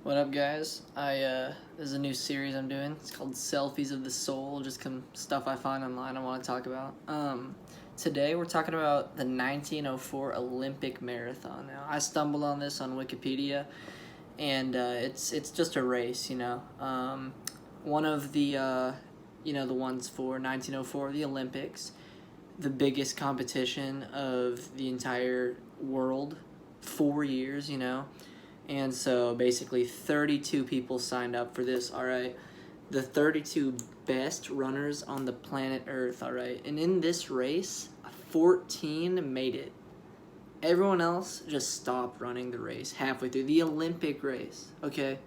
What up, guys? This is a new series I'm doing. It's called Selfies of the Soul. Just some stuff I find online I want to talk about. Today we're talking about the 1904 Olympic Marathon. Now, I stumbled on this on Wikipedia, and it's just a race. One of the ones for 1904, the Olympics, the biggest competition of the entire world, 4 years. And so basically 32 people signed up for this, all right? The 32 best runners on the planet Earth, all right? And in this race, 14 made it. Everyone else just stopped running the race halfway through the Olympic race, okay?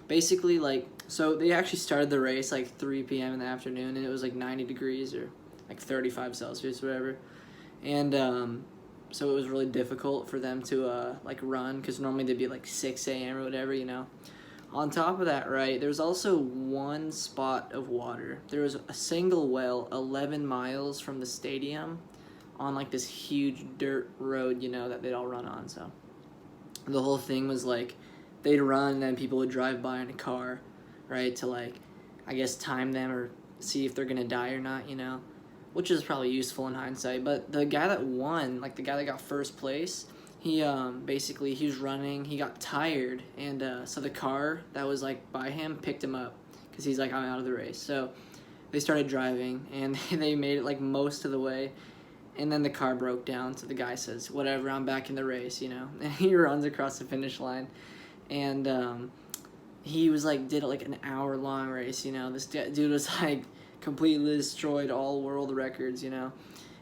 Basically, so they actually started the race like 3 p.m. in the afternoon, and it was like 90 degrees or like 35 Celsius, whatever. And so it was really difficult for them to run, because normally they'd be like 6 a.m. or whatever. On top of that, right, there's also one spot of water. There was a single well 11 miles from the stadium on like this huge dirt road, that they'd all run on. So the whole thing was like they'd run and then people would drive by in a car, right, to I guess time them or see if they're gonna die or not, which is probably useful in hindsight. But the guy that won, the guy that got first place, he basically, he was running, he got tired, and so the car that was by him picked him up, because he's I'm out of the race. So they started driving, and they made it most of the way, and then the car broke down. So the guy says, whatever, I'm back in the race, and he runs across the finish line. And he was did it an hour-long race. This dude was completely destroyed all world records, and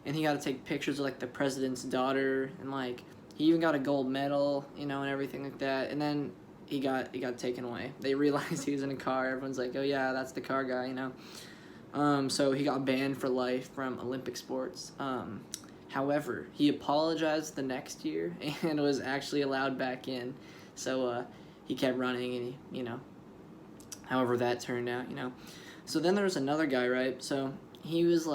he got to take pictures of the president's daughter, and he even got a gold medal, and everything like that. And then he got taken away. They realized he was in a car. Everyone's like, oh yeah, that's the car guy, so he got banned for life from Olympic sports. However, he apologized the next year and was actually allowed back in. So he kept running, and however that turned out. So then there was another guy, right? So he was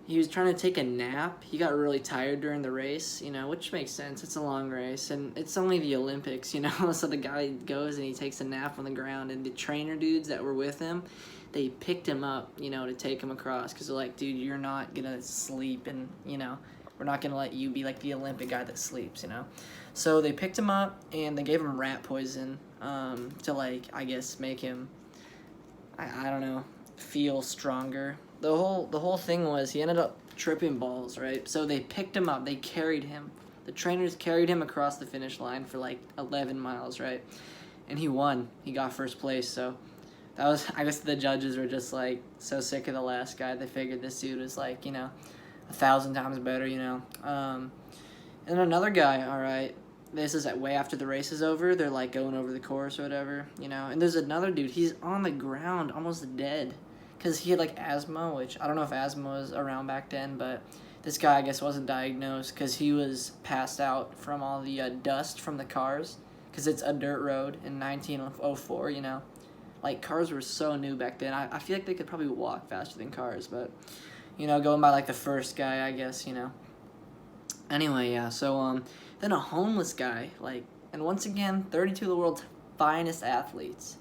he was trying to take a nap. He got really tired during the race, which makes sense. It's a long race, and it's only the Olympics, So the guy goes and he takes a nap on the ground, and the trainer dudes that were with him, they picked him up, to take him across, because they're like, dude, you're not gonna sleep, and we're not gonna let you be the Olympic guy that sleeps, So they picked him up and they gave him rat poison to I guess make him, I don't know, feel stronger. The whole thing was he ended up tripping balls, right? So they picked him up, they carried him. The trainers carried him across the finish line for 11 miles, right? And he won. He got first place. So that was, I guess the judges were just so sick of the last guy. They figured this dude was 1,000 times better, And another guy, all right, this is way after the race is over. They're going over the course or whatever, And there's another dude. He's on the ground, almost dead, because he had asthma, which I don't know if asthma was around back then, but this guy I guess wasn't diagnosed because he was passed out from all the dust from the cars, because it's a dirt road in 1904. Cars were so new back then. I feel they could probably walk faster than cars, but going by the first guy, I guess. Anyway, yeah. So then a homeless guy, and once again, 32 of the world's finest athletes.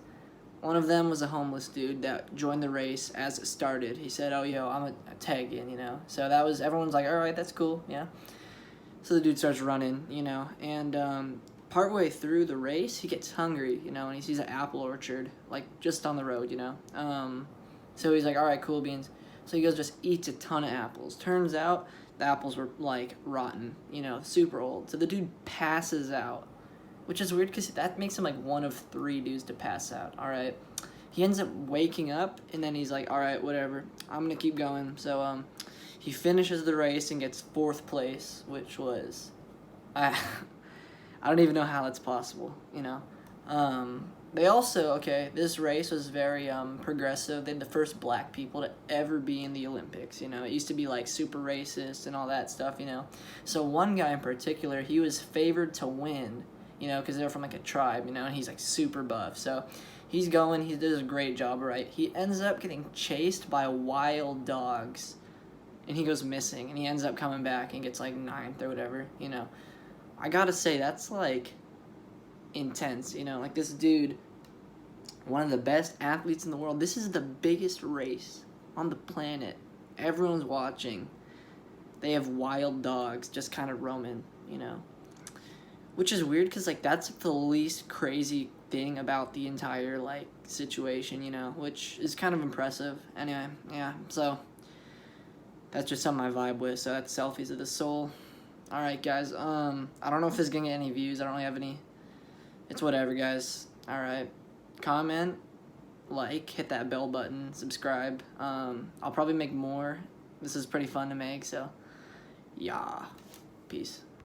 One of them was a homeless dude that joined the race as it started. He said, oh, yo, I'm a tag in, So that was, everyone's like, all right, that's cool, yeah. So the dude starts running, and partway through the race, he gets hungry, and he sees an apple orchard, just on the road, So he's like, all right, cool beans. So he goes, just eats a ton of apples. Turns out the apples were, rotten, super old. So the dude passes out, which is weird because that makes him, one of 3 dudes to pass out, all right? He ends up waking up, and then he's like, all right, whatever, I'm going to keep going. So he finishes the race and gets 4th place, which was, I don't even know how that's possible, They also, okay, this race was very progressive. They're the first black people to ever be in the Olympics, It used to be, super racist and all that stuff, So one guy in particular, he was favored to win, because they're from, a tribe, and he's, super buff. So he's going, he does a great job, right? He ends up getting chased by wild dogs, and he goes missing, and he ends up coming back and gets, 9th or whatever, I gotta say, that's, intense, you know? Like, this dude, one of the best athletes in the world. This is the biggest race on the planet. Everyone's watching. They have wild dogs just kind of roaming, you know? Which is weird because, like, that's the least crazy thing about the entire, like, situation, you know? Which is kind of impressive. Anyway, yeah, so that's just something I vibe with. So that's Selfies of the Soul. All right, guys. I don't know if this is going to get any views. I don't really have any. It's whatever, guys. All right. Comment, like, hit that bell button, subscribe. I'll probably make more. This is pretty fun to make, so yeah. Peace.